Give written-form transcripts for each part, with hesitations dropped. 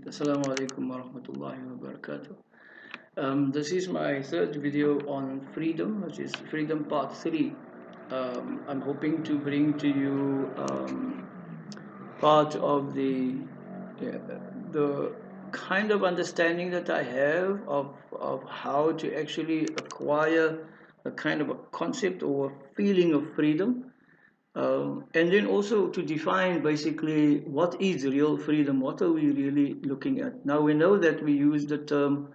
Assalamu alaikum wa rahmatullahi wa barakatuh. This is my third video on freedom, which is freedom part 3. I'm hoping to bring to you part of the kind of understanding that I have of how to actually acquire a kind of a concept or a feeling of freedom. And then also to define basically what is real freedom, what are we really looking at. Now we know that we use the term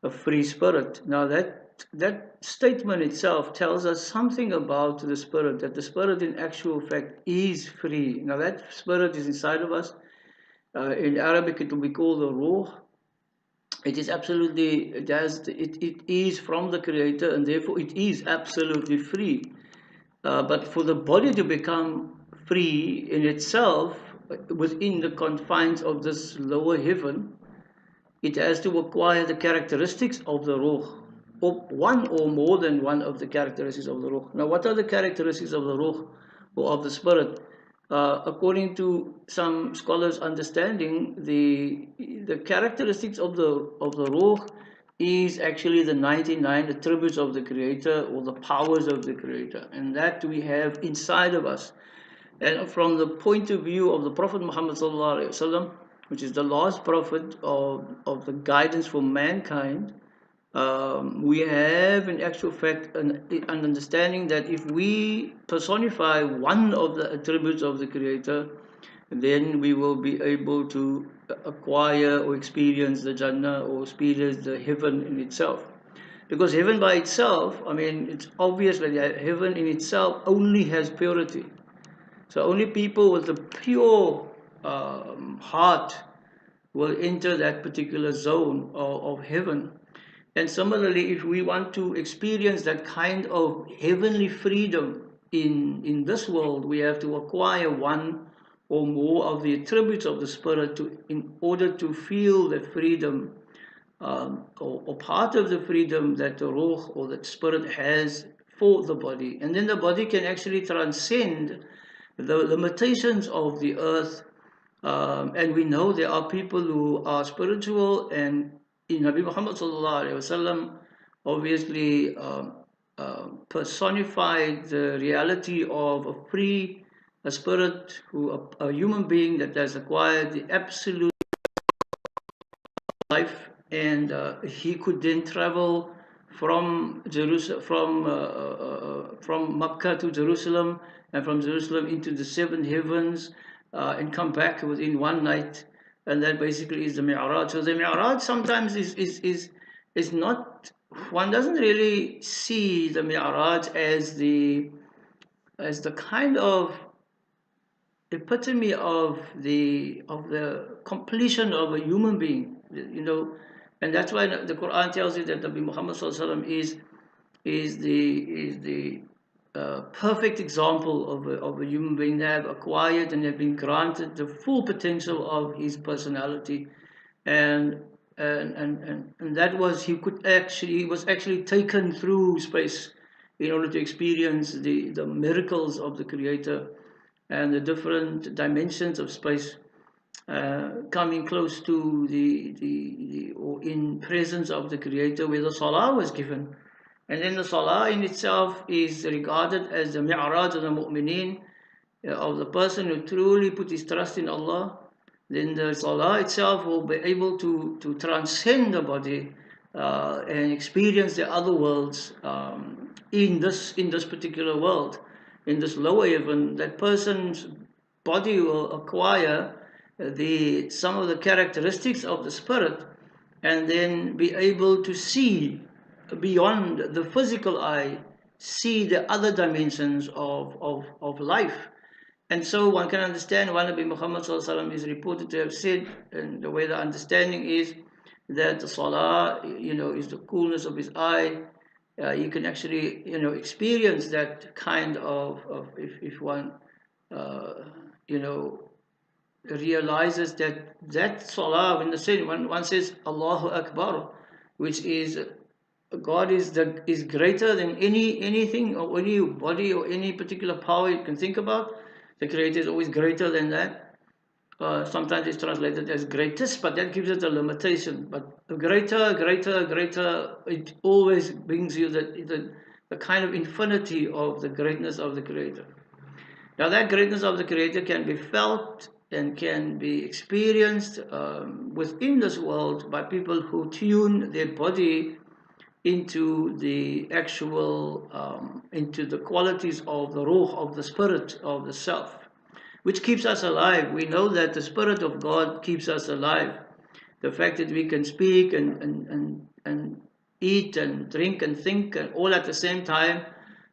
a free spirit. Now that statement itself tells us something about the spirit, that the spirit in actual fact is free. Now that spirit is inside of us. In Arabic it will be called the ruh. It is absolutely, it is from the creator, and therefore it is absolutely free. But for the body to become free in itself, within the confines of this lower heaven, it has to acquire the characteristics of the ruh, or one or more than one of the characteristics of the ruh. Now, what are the characteristics of the ruh, or of the spirit? According to some scholars' understanding, the characteristics of the ruh is actually the 99 attributes of the Creator, or the powers of the Creator, and that we have inside of us. And from the point of view of the Prophet Muhammad sallallahu alaihi wasallam, which is the last prophet of the guidance for mankind, we have in actual fact an understanding that if we personify one of the attributes of the Creator, then we will be able to acquire or experience the Jannah, or experience the heaven in itself. Because heaven by itself, I mean, it's obvious that heaven in itself only has purity. So only people with a pure heart will enter that particular zone of heaven. And similarly, if we want to experience that kind of heavenly freedom in this world, we have to acquire one or more of the attributes of the Spirit in order to feel the freedom, or part of the freedom that the Ruh or the Spirit has for the body. And then the body can actually transcend the limitations of the earth. And we know there are people who are spiritual, and in Nabi Muhammad sallallahu alaihi wasallam obviously personified the reality of a spirit, a human being that has acquired the absolute life, and he could then travel from Jerusalem, from Makkah to Jerusalem, and from Jerusalem into the seven heavens, and come back within one night, and that basically is the Mi'raj. So the Mi'raj sometimes is not, one doesn't really see the Mi'raj as the kind of epitome of the completion of a human being, and that's why the Quran tells you that Nabi Muhammad sallallahu alaihi wasallam is the perfect example of a human being that have acquired and have been granted the full potential of his personality, and that was, he was actually taken through space in order to experience the miracles of the Creator and the different dimensions of space, coming close to or in presence of the Creator, where the Salah was given. And then the Salah in itself is regarded as the Mi'raj of the Mu'mineen, of the person who truly put his trust in Allah. Then the Salah itself will be able to transcend the body, and experience the other worlds, in this particular world. In this lower heaven, that person's body will acquire some of the characteristics of the spirit, and then be able to see beyond the physical eye, see the other dimensions of life. And so one can understand why Nabi Muhammad sallallahu alaihi wasallam is reported to have said, and the way the understanding is, that the Salah, is the coolness of his eye. You can actually, experience that kind of if one, realizes that Salah, when one says Allahu Akbar, which is God is greater than anything or anybody or any particular power you can think about. The Creator is always greater than that. sometimes it's translated as greatest, but that gives it a limitation. But greater, greater, greater, it always brings you the kind of infinity of the greatness of the Creator. Now, that greatness of the Creator can be felt and can be experienced within this world by people who tune their body into the actual, into the qualities of the ruh, of the spirit, of the self, which keeps us alive. We know that the Spirit of God keeps us alive. The fact that we can speak and eat and drink and think and all at the same time.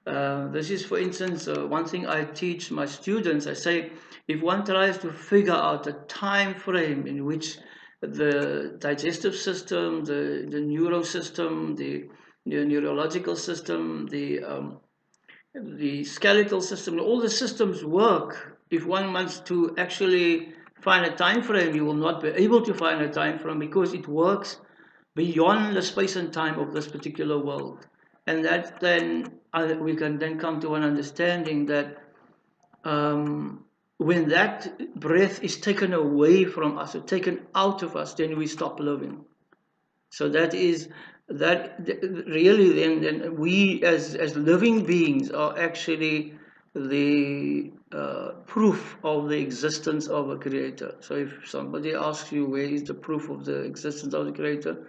This is, for instance, one thing I teach my students. I say, if one tries to figure out a time frame in which the digestive system, the neuro system, the neurological system, the skeletal system, all the systems work. If one wants to actually find a time frame, you will not be able to find a time frame because it works beyond the space and time of this particular world. And that then we can then come to an understanding that when that breath is taken away from us or taken out of us, then we stop living. So that is that really then we as living beings are actually the proof of the existence of a creator. So if somebody asks you where is the proof of the existence of the creator,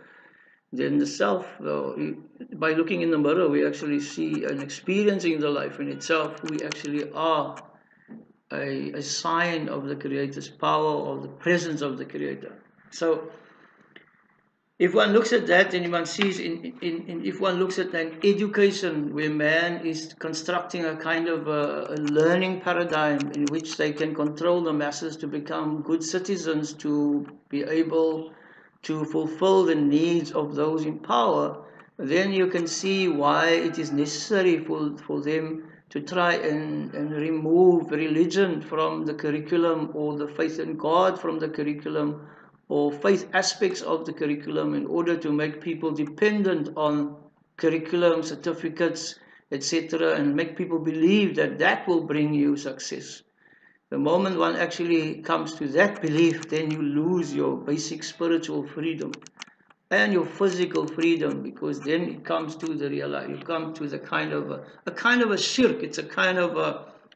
then the self, by looking in the mirror, we actually see and experiencing the life in itself. We actually are a sign of the creator's power, of the presence of the creator. So if one looks at that, then one sees if one looks at an education where man is constructing a kind of a learning paradigm in which they can control the masses to become good citizens, to be able to fulfill the needs of those in power, then you can see why it is necessary for them to try and remove religion from the curriculum, or the faith in God from the curriculum, or faith aspects of the curriculum, in order to make people dependent on curriculum, certificates, etc., and make people believe that that will bring you success. The moment one actually comes to that belief, then you lose your basic spiritual freedom and your physical freedom, because then it comes to the real, you come to the kind of a shirk. It's a kind of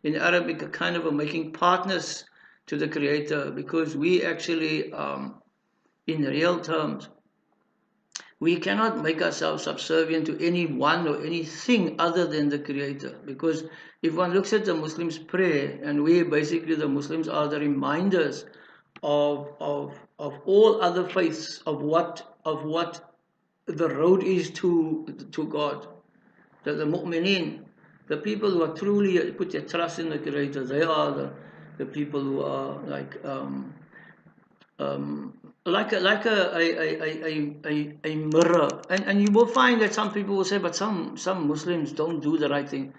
in Arabic, a kind of a making partners to the Creator, because we actually in real terms, we cannot make ourselves subservient to anyone or anything other than the Creator. Because if one looks at the Muslims' prayer, and we basically, the Muslims are the reminders of all other faiths, of what the road is to God. The mu'mineen, the people who are truly put their trust in the Creator, they are the people who are like a mirror. And you will find that some people will say, but some Muslims don't do the right thing.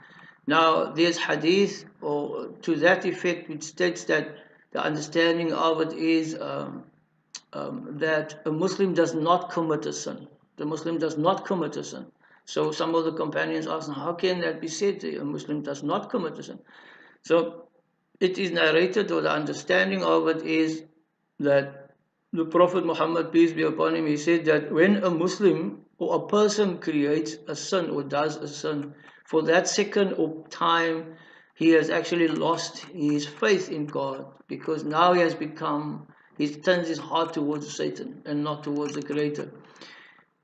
Now there's hadith or to that effect which states that the understanding of it is that a Muslim does not commit a sin. The Muslim does not commit a sin. So some of the companions asked, how can that be said? A Muslim does not commit a sin. So it is narrated, or the understanding of it is that the Prophet Muhammad, peace be upon him, he said that when a Muslim or a person creates a sin or does a sin, for that second of time, he has actually lost his faith in God, because now he has become, he turns his heart towards Satan and not towards the Creator.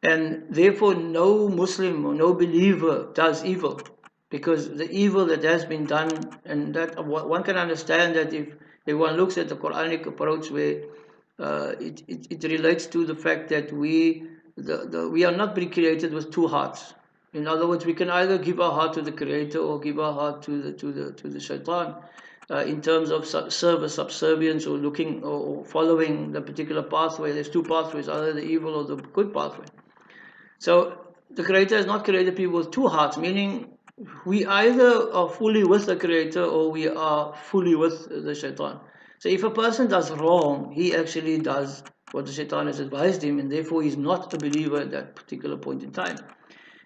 And therefore no Muslim or no believer does evil, because the evil that has been done, and that one can understand that if one looks at the Quranic approach, where it relates to the fact that we are not being created with two hearts. In other words, we can either give our heart to the Creator or give our heart to the shaitan, in terms of service, subservience, or looking or following the particular pathway. There's two pathways, either the evil or the good pathway. So the Creator has not created people with two hearts, meaning we either are fully with the Creator or we are fully with the shaitan. So if a person does wrong, he actually does what the shaitan has advised him, and therefore he's not a believer at that particular point in time.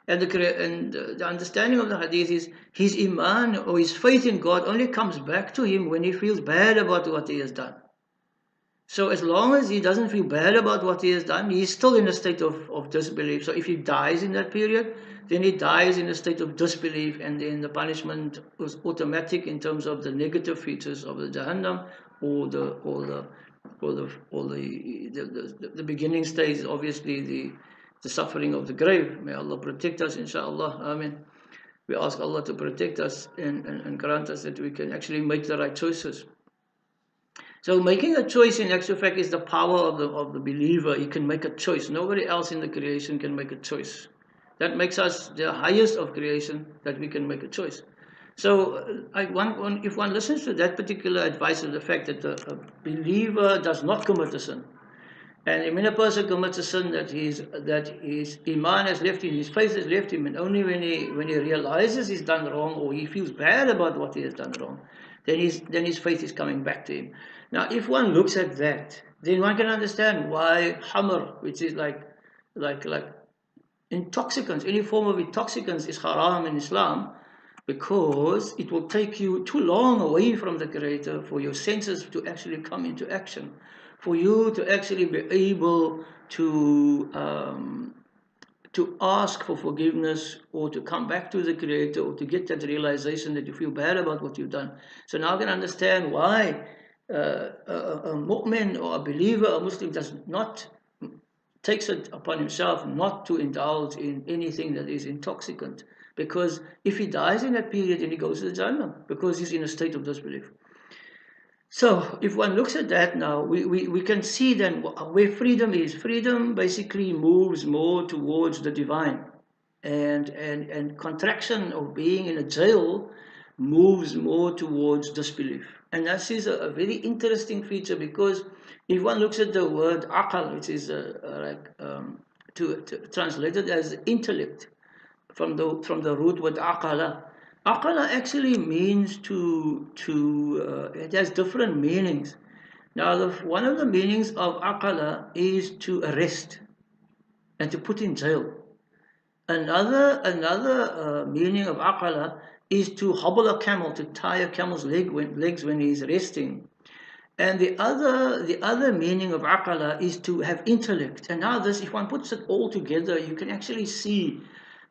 And the understanding of the hadith is his iman or his faith in God only comes back to him when he feels bad about what he has done. So as long as he doesn't feel bad about what he has done, he's still in a state of disbelief. So if he dies in that period, then he dies in a state of disbelief, and then the punishment was automatic in terms of the negative features of the Jahannam, or the beginning stage, obviously the suffering of the grave. May Allah protect us, inshallah. Amen. We ask Allah to protect us and grant us that we can actually make the right choices. So making a choice in actual fact is the power of the believer. He can make a choice. Nobody else in the creation can make a choice. That makes us the highest of creation, that we can make a choice. So if one listens to that particular advice of the fact that a believer does not commit a sin, and when a person commits a sin that his iman has left him, his faith has left him, and only when he realizes he's done wrong, or he feels bad about what he has done wrong, then his faith is coming back to him. Now, if one looks at that, then one can understand why Hamr, which is like intoxicants, any form of intoxicants, is haram in Islam, because it will take you too long away from the Creator for your senses to actually come into action, for you to actually be able to ask for forgiveness, or to come back to the Creator, or to get that realization that you feel bad about what you've done. So now I can understand why a mu'min, or a believer, a Muslim, takes it upon himself not to indulge in anything that is intoxicant, because if he dies in that period, then he goes to the Jannah, because he's in a state of disbelief. So if one looks at that now, we can see then where freedom is. Freedom basically moves more towards the divine, and contraction of being in a jail moves more towards disbelief. And that is a very interesting feature, because if one looks at the word aqal, which is translated as intellect, from the root word aqala. Aqala actually means it has different meanings. Now, one of the meanings of aqala is to arrest and to put in jail. Another meaning of aqala is to hobble a camel, to tie a camel's legs when he's resting. And the other meaning of aqala is to have intellect. And now this, if one puts it all together, you can actually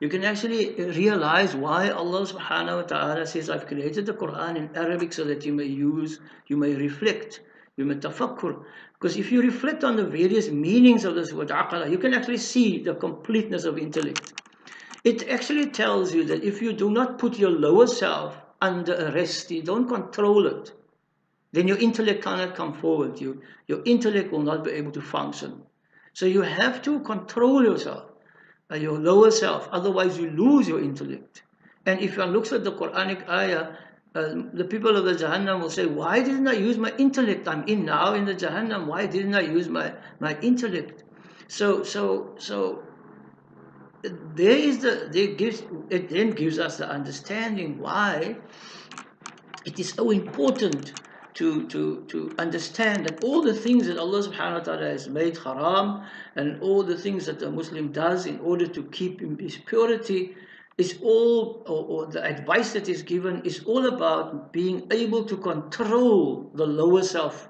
realize why Allah subhanahu wa ta'ala says, I've created the Quran in Arabic so that you may reflect, you may tafakkur. Because if you reflect on the various meanings of this word aqala, you can actually see the completeness of intellect. It actually tells you that if you do not put your lower self under arrest, you don't control it, then your intellect cannot come forward. Your intellect will not be able to function. So you have to control yourself, your lower self, otherwise you lose your intellect. And if one looks at the Quranic ayah, the people of the Jahannam will say, why didn't I use my intellect? I'm now in the Jahannam, why didn't I use my intellect? So it then gives us the understanding why it is so important to understand that all the things that Allah subhanahu wa ta'ala has made haram, and all the things that a Muslim does in order to keep his purity, is all, or the advice that is given is all about being able to control the lower self,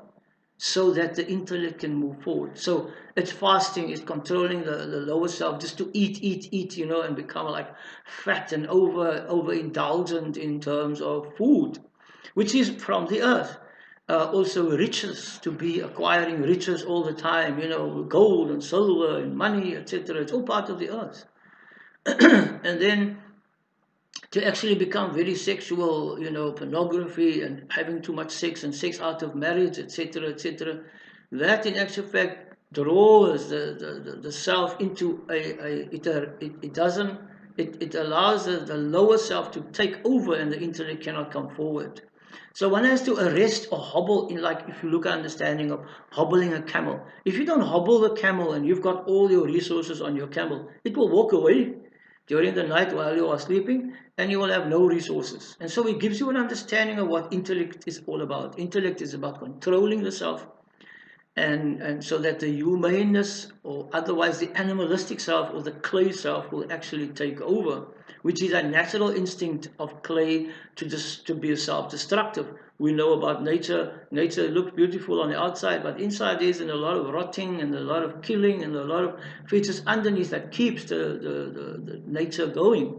so that the intellect can move forward. So it's fasting, it's controlling the lower self, just to eat, and become like fat and overindulgent in terms of food, which is from the earth. Also riches, to be acquiring riches all the time, gold and silver and money, etc. It's all part of the earth. And then to actually become very sexual, pornography, and having too much sex, and sex out of marriage, etc., etc. That in actual fact draws the self into it allows the lower self to take over, and the intellect cannot come forward. So one has to arrest or hobble, if you look at understanding of hobbling a camel. If you don't hobble the camel and you've got all your resources on your camel, it will walk away during the night while you are sleeping, and you will have no resources. And so it gives you an understanding of what intellect is all about. Intellect is about controlling the self, and so that the humaneness, or otherwise the animalistic self or the clay self, will actually take over, which is a natural instinct of clay to be self-destructive. We know about nature. Nature looks beautiful on the outside, but inside there's a lot of rotting and a lot of killing and a lot of features underneath that keeps the nature going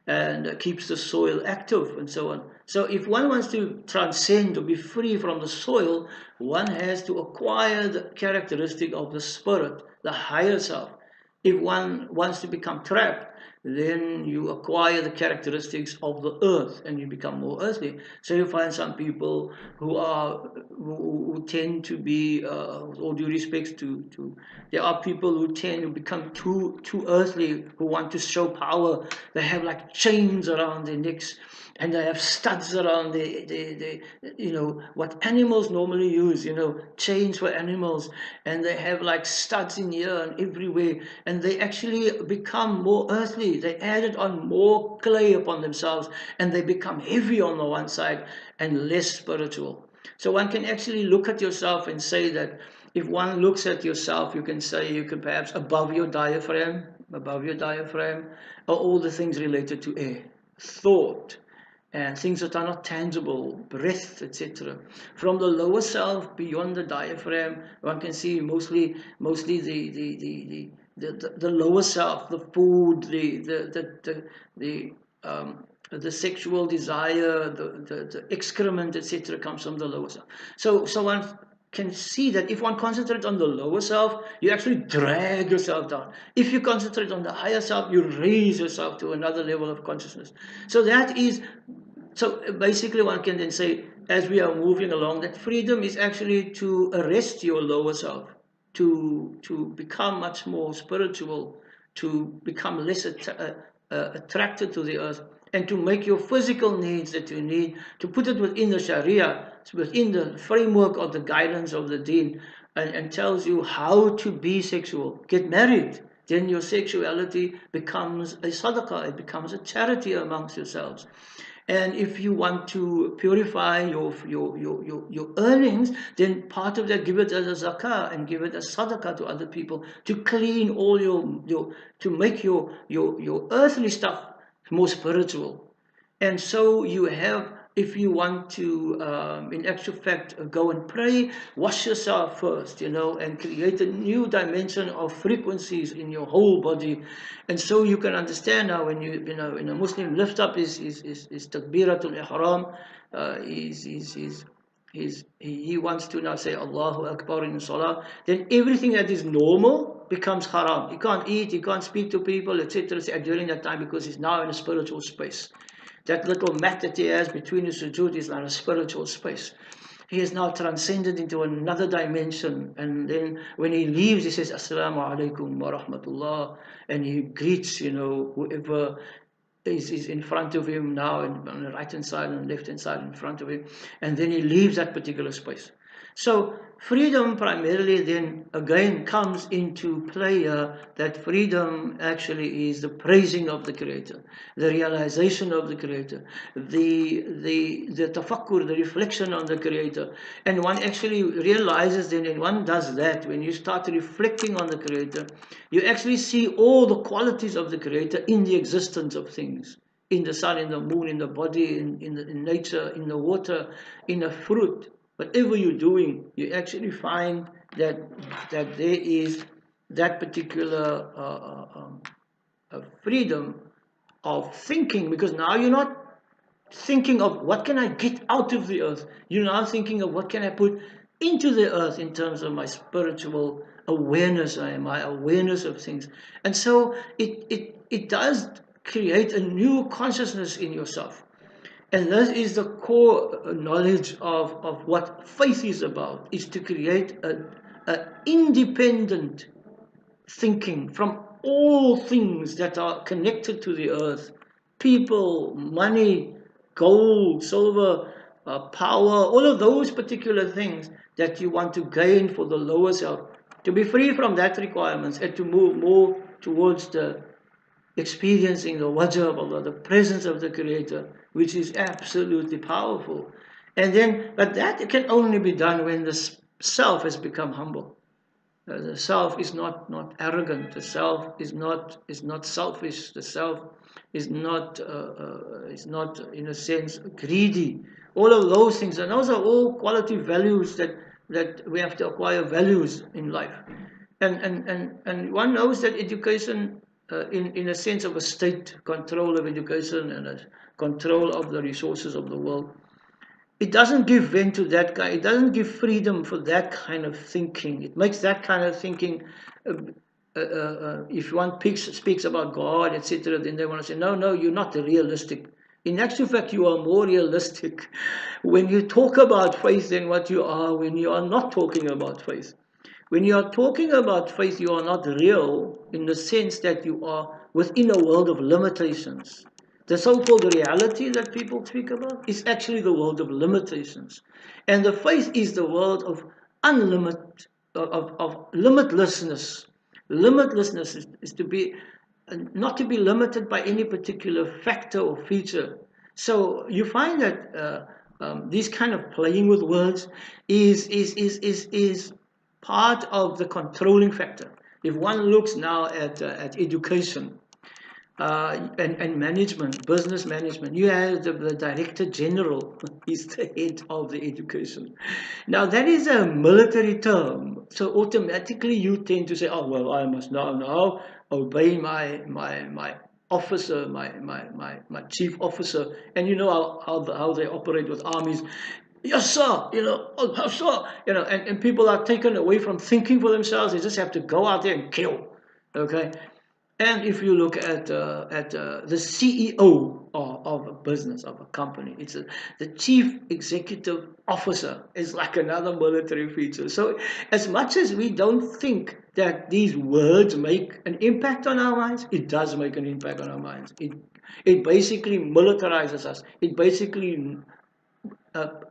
and keeps the soil active and so on. So if one wants to transcend or be free from the soil, one has to acquire the characteristic of the spirit, the higher self. If one wants to become trapped, then you acquire the characteristics of the earth and you become more earthly. So you find some people who tend to be, with all due respect there are people who tend to become too earthly, who want to show power. They have like chains around their necks and they have studs around what animals normally use, chains for animals, and they have like studs in here and everywhere, and they actually become more earthly. They added on more clay upon themselves, and they become heavy on the one side and less spiritual. So one can actually look at yourself and say that if one looks at yourself, you can say you can perhaps above your diaphragm are all the things related to air, thought, and things that are not tangible, breath, etc. From the lower self, beyond the diaphragm, one can see mostly the lower self, the food, the sexual desire, the excrement, etc., comes from the lower self. So one can see that if one concentrates on the lower self, you actually drag yourself down. If you concentrate on the higher self, you raise yourself to another level of consciousness. So basically one can then say, as we are moving along, that freedom is actually to arrest your lower self, to become much more spiritual, to become less attracted to the earth, and to make your physical needs that you need, to put it within the Sharia, within the framework of the guidance of the Deen, and tells you how to be sexual. Get married. Then your sexuality becomes a sadaqah, it becomes a charity amongst yourselves. And if you want to purify your earnings, then part of that, give it as a zakah and give it as sadaqah to other people, to clean all to make your earthly stuff more spiritual. And so you have, if you want to, in actual fact, go and pray, wash yourself first, and create a new dimension of frequencies in your whole body. And so you can understand now when when a Muslim lifts up his takbiratul ihram, he wants to now say Allahu Akbar in Salah, then everything that is normal becomes haram. He can't eat, he can't speak to people, etc. during that time, because he's now in a spiritual space. That little mat that he has between his sujood is like a spiritual space. He is now transcended into another dimension. And then when he leaves, he says, Assalamu alaikum wa rahmatullah. And he greets, whoever is in front of him now, and on the right hand side and left hand side in front of him. And then he leaves that particular space. So freedom primarily then again comes into play that freedom actually is the praising of the Creator, the realization of the Creator, the tafakkur, the reflection on the Creator. And one actually realizes then, and one does that, when you start reflecting on the Creator, you actually see all the qualities of the Creator in the existence of things. In the sun, in the moon, in the body, in nature, in the water, in a fruit. Whatever you're doing, you actually find that there is that particular freedom of thinking, because now you're not thinking of what can I get out of the earth. You're now thinking of what can I put into the earth in terms of my spiritual awareness, my awareness of things. And so it does create a new consciousness in yourself. And that is the core knowledge of what faith is about, is to create an independent thinking from all things that are connected to the earth. People, money, gold, silver, power, all of those particular things that you want to gain for the lower self. To be free from that requirements and to move more towards the experiencing the wajh of Allah, the presence of the Creator, which is absolutely powerful. And then, but that can only be done when the self has become humble. The self is not arrogant. The self is not selfish. The self is not in a sense greedy. All of those things, and those are all quality values that we have to acquire values in life. And one knows that education, in a sense of a state control of education and a control of the resources of the world, it doesn't give vent to that kind. It doesn't give freedom for that kind of thinking. It makes that kind of thinking. Uh, if one speaks about God, etc., then they want to say, no, no, you're not realistic. In actual fact, you are more realistic when you talk about faith than what you are when you are not talking about faith. When you are talking about faith, you are not real in the sense that you are within a world of limitations. The so-called reality that people speak about is actually the world of limitations. And the faith is the world of unlimited, of limitlessness. Limitlessness is to be not to be limited by any particular factor or feature. So you find that this kind of playing with words is part of the controlling factor. If one looks now at education, and management, business management. You have the director general is the head of the education. Now that is a military term, so automatically you tend to say, "Oh well, I must now obey my officer, my chief officer." And you know how they operate with armies. Yes, sir. Oh, sir. And people are taken away from thinking for themselves. They just have to go out there and kill. Okay. And if you look at the CEO of a business, of a company, the chief executive officer is like another military feature. So as much as we don't think that these words make an impact on our minds, it does make an impact on our minds. It basically militarizes us. It basically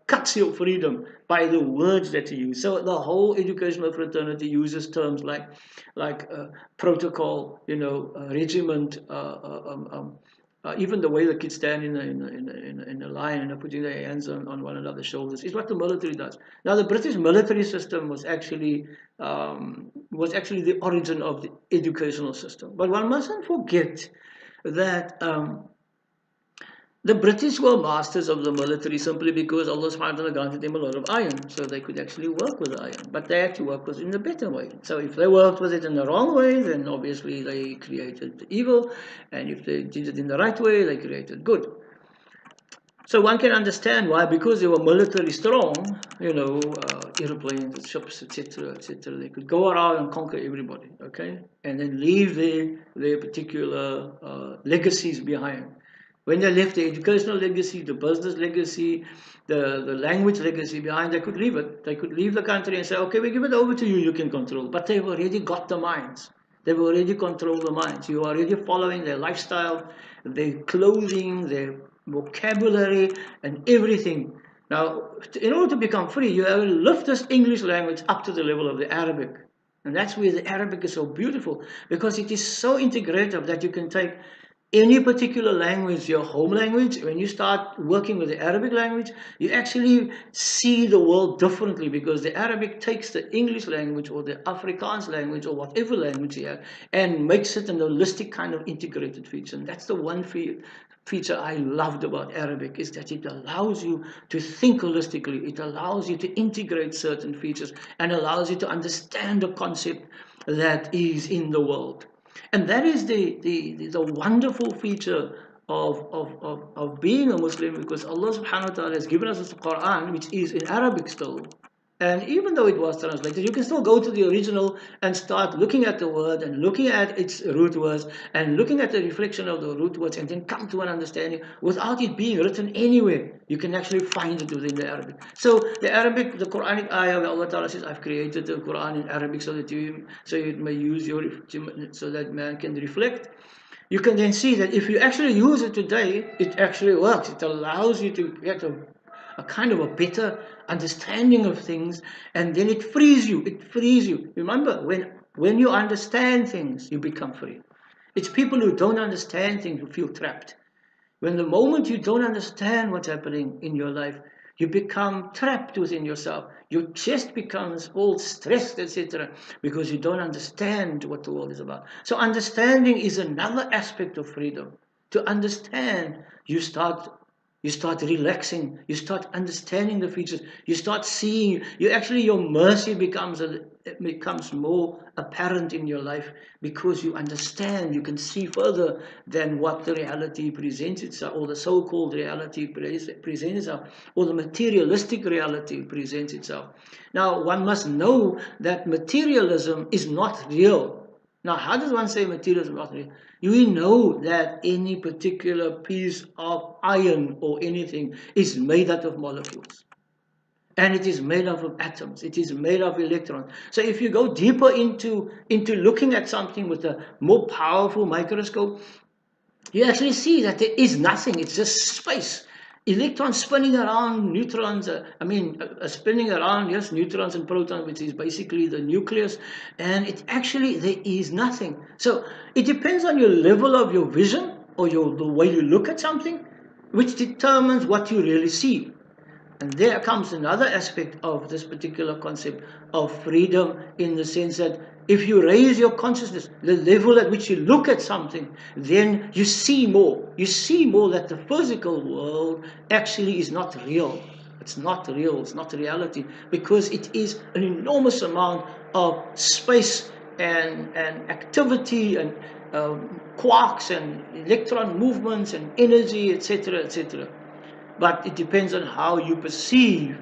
cuts your freedom by the words that you use. So the whole educational fraternity uses terms like protocol, regiment, even the way the kids stand in a line and putting their hands on one another's shoulders is what the military does. Now the British military system was actually the origin of the educational system. But one mustn't forget that. The British were masters of the military simply because Allah subhanahu wa ta'ala granted them a lot of iron, so they could actually work with iron. But they had to work with it in a better way. So if they worked with it in the wrong way, then obviously they created evil, and if they did it in the right way, they created good. So one can understand why, because they were military strong, airplanes, ships, etc., etc. They could go around and conquer everybody, okay, and then leave their particular legacies behind. When they left the educational legacy, the business legacy, the language legacy behind, they could leave it. They could leave the country and say, okay, we give it over to you, you can control. But they've already got the minds. They've already controlled the minds. You are already following their lifestyle, their clothing, their vocabulary, and everything. Now, in order to become free, you have to lift this English language up to the level of the Arabic. And that's where the Arabic is so beautiful, because it is so integrative that you can take any particular language, your home language. When you start working with the Arabic language, you actually see the world differently, because the Arabic takes the English language or the Afrikaans language or whatever language you have and makes it an holistic kind of integrated feature. And that's the one feature I loved about Arabic, is that it allows you to think holistically. It allows you to integrate certain features and allows you to understand the concept that is in the world. And that is the wonderful feature of being a Muslim, because Allah subhanahu wa ta'ala has given us the Quran, which is in Arabic still. And even though it was translated, you can still go to the original and start looking at the word and looking at its root words and looking at the reflection of the root words, and then come to an understanding without it being written anywhere. You can actually find it within the Arabic. So the Arabic, the Quranic ayah where Allah Ta'ala says, I've created the Quran in Arabic so that you may use so that man can reflect. You can then see that if you actually use it today, it actually works. It allows you to get a kind of a better understanding of things, and then it frees you. It frees you. Remember, when you understand things, you become free. It's people who don't understand things who feel trapped. When the moment you don't understand what's happening in your life, you become trapped within yourself. Your chest becomes all stressed, etc., because you don't understand what the world is about. So understanding is another aspect of freedom. To understand, you start relaxing, you start understanding the features, you start seeing, your mercy becomes more apparent in your life, because you understand, you can see further than what the reality presents itself, or the so-called reality presents itself, or the materialistic reality presents itself. Now, one must know that materialism is not real. Now, how does one say materialism is not real? We know that any particular piece of iron or anything is made out of molecules. And it is made up of atoms. It is made of electrons. So if you go deeper into looking at something with a more powerful microscope, you actually see that there is nothing. It's just space. Electrons spinning around, neutrons, spinning around, yes, neutrons and protons, which is basically the nucleus. And it actually, there is nothing. So it depends on your level of your vision, or the way you look at something, which determines what you really see. And there comes another aspect of this particular concept of freedom, in the sense that if you raise your consciousness, the level at which you look at something, then you see more. You see more that the physical world actually is not real. It's not real, it's not reality, because it is an enormous amount of space and activity and quarks and electron movements and energy, etc., etc. But it depends on how you perceive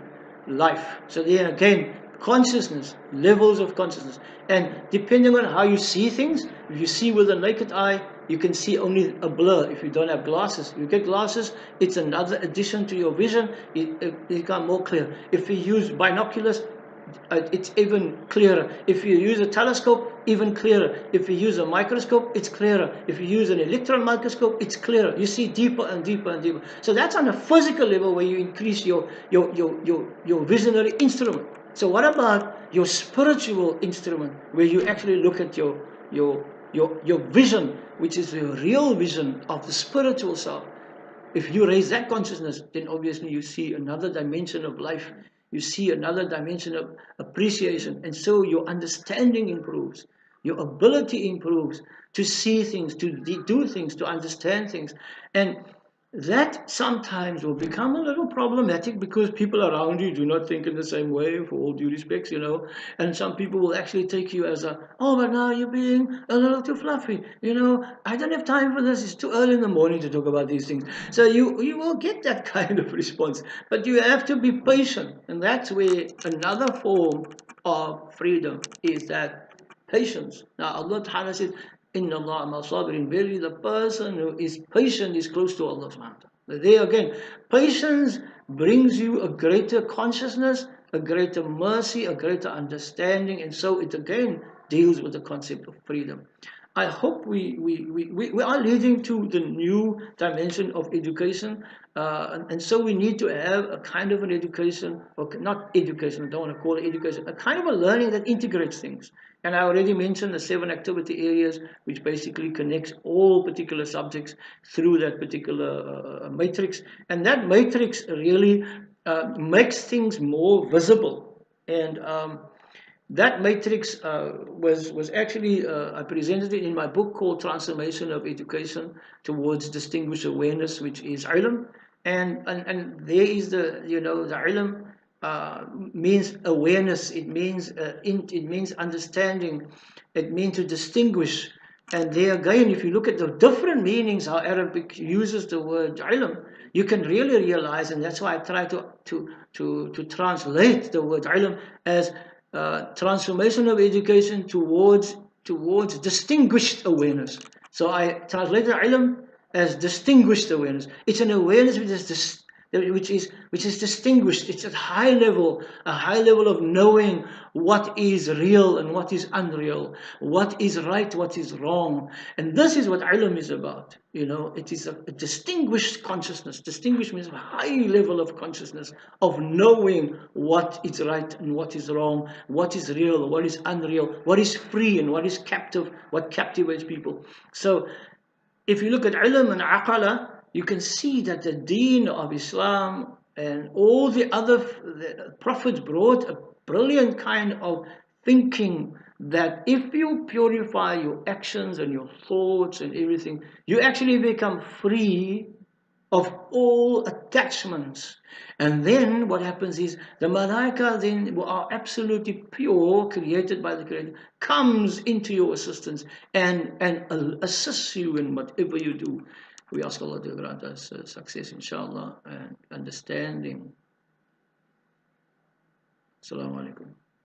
life. So then again, consciousness, levels of consciousness. And depending on how you see things, if you see with the naked eye, you can see only a blur. If you don't have glasses, you get glasses, it's another addition to your vision, it becomes more clear. If you use binoculars, it's even clearer. If you use a telescope, even clearer. If you use a microscope, it's clearer. If you use an electron microscope, it's clearer. You see deeper and deeper and deeper. So that's on a physical level, where you increase your visionary instrument. So what about your spiritual instrument, where you actually look at your vision, which is the real vision of the spiritual self? If you raise that consciousness, then obviously you see another dimension of life. You see another dimension of appreciation. And so your understanding improves. Your ability improves to see things, to do things, to understand things. And that sometimes will become a little problematic, because people around you do not think in the same way, for all due respects, and some people will actually take you as oh, but now you're being a little too fluffy, I don't have time for this, it's too early in the morning to talk about these things. So you will get that kind of response, but you have to be patient, and that's where another form of freedom is, that patience. Now Allah Ta'ala said, Inna Allah ma sabirin. Verily, the person who is patient is close to Allah subhanahu wa ta'ala. There again, patience brings you a greater consciousness, a greater mercy, a greater understanding, and so it again deals with the concept of freedom. I hope we are leading to the new dimension of education, and so we need to have a kind of an education, or not education, I don't want to call it education, a kind of a learning that integrates things. And I already mentioned the 7 activity areas, which basically connects all particular subjects through that particular matrix. And that matrix really makes things more visible. And that matrix was actually, I presented it in my book called Transformation of Education Towards Distinguished Awareness, which is ilm. And there is the ilm means awareness, it means understanding, it means to distinguish. And there again, if you look at the different meanings how Arabic uses the word ilm, you can really realize, and that's why I try to translate the word ilm as transformation of education towards distinguished awareness. So I translated ilm as distinguished awareness. It's an awareness which is distinguished. It's a high level of knowing what is real and what is unreal, what is right, what is wrong. And this is what ilm is about. It is a distinguished consciousness. Distinguished means a high level of consciousness, of knowing what is right and what is wrong, what is real, what is unreal, what is free and what is captive, what captivates people. So if you look at ilm and aqala, you can see that the deen of Islam And all the prophets brought a brilliant kind of thinking that if you purify your actions and your thoughts and everything, you actually become free of all attachments. And then what happens is the malaika then, who are absolutely pure, created by the Creator, comes into your assistance and assists you in whatever you do. We ask Allah to grant us success, inshallah, and understanding. Assalamu alaikum.